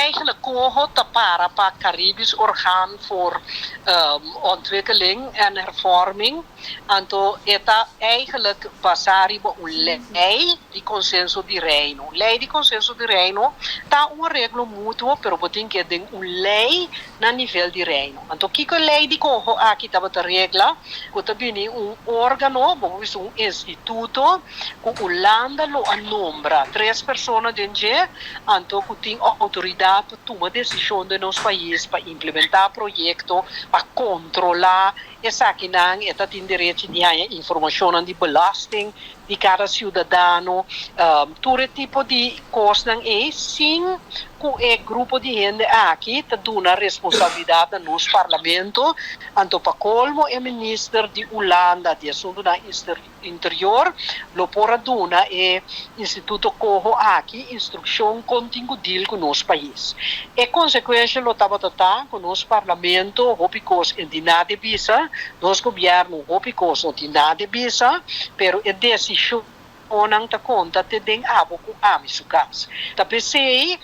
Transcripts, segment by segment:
eigenlijk Congo te para Caribisch orgaan voor ontwikkeling en hervorming. Anto eta eigenlijk basari bo un lei di consenso di Reino. Lei di consenso di Reino ta un reglo mutuo pero botin che den un lei na nivel di Reino. Anto kiko lei di Congo aqui tava ta regla, ko tabini un organo, bo un istituto, ko Holanda lo anombra 3 persone dentro, anto ko ting autoridade para tomar decisão de nos país para implementar projeto, para controlar essa que não é tem direito de informação de belasting de cada cidadão, todo tipo de coisa é sim com o grupo de gente aqui tá dando a responsabilidade no parlamento, anto para colmo é ministro de Holanda de assunto da interior, lo por duna é instituto Congo aqui instrução contingudil com nosso país. E consequência lo tava com nosso parlamento, hopicos entidade bisa, nosso governo hopicos entidade bisa, pero é decisão onang ta conta te den abo ku ami sukas. Tapi sei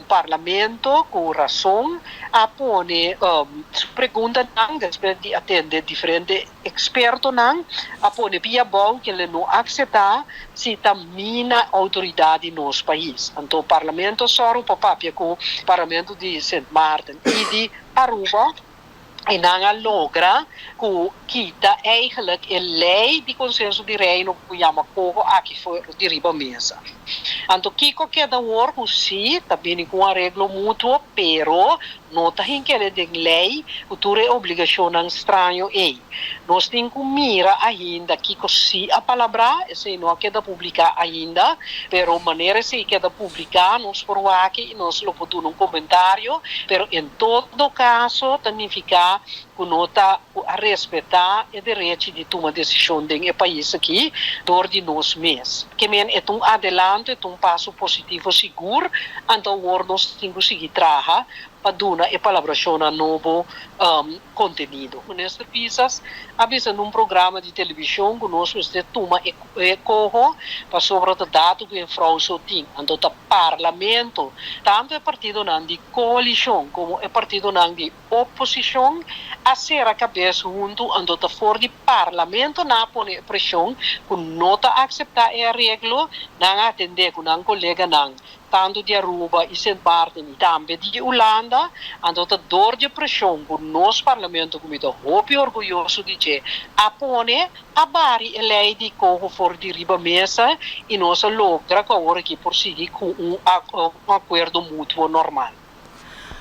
parlamento ku razão apone pergunta nang después de atender diferente experto nang apone via bom que le no aceitar se tamina autoridade nos país. Então parlamento soro papapia ku parlamento de Saint Martin e de Aruba en dan logra que kita eigenlijk een lei di consenso di reino que chama Congo aqui foi de riba mesa. Anto kiko que da war si também com arreglo mútuo pero não tá hinquele de lei futura obrigação não estranho ei. Nós tem que mira ainda kiko si a palavra se não queda publicar ainda pero maneira se queda publicar nós por aqui nós lo podemos um comentário pero em todo caso significa que nota a respeitar o direito de tomar decisão em país aqui dor de nós mesmos. Que men é um adelanto, é um passo positivo seguro, então nós temos que seguir trabalhar para dar a elaboração a novo conteúdo. Neste pisas, avisa num programa de televisão que nós toma e corro para sobre o dado que em França tem. Então, o parlamento, tanto o partido de coalição como o partido de oposição, a ser a cabeça junto, então, fora de parlamento, na põe pressão, que não aceitar a regra, não atender com um colega, não. Tanto de Aruba e Saint Martin e também de Holanda, então a dor de pressão por nosso parlamento como estou muito orgulhoso de que apone a bari a lei de Congo for de riba mesa e nós logra que agora aqui por seguir com um acordo mútuo normal.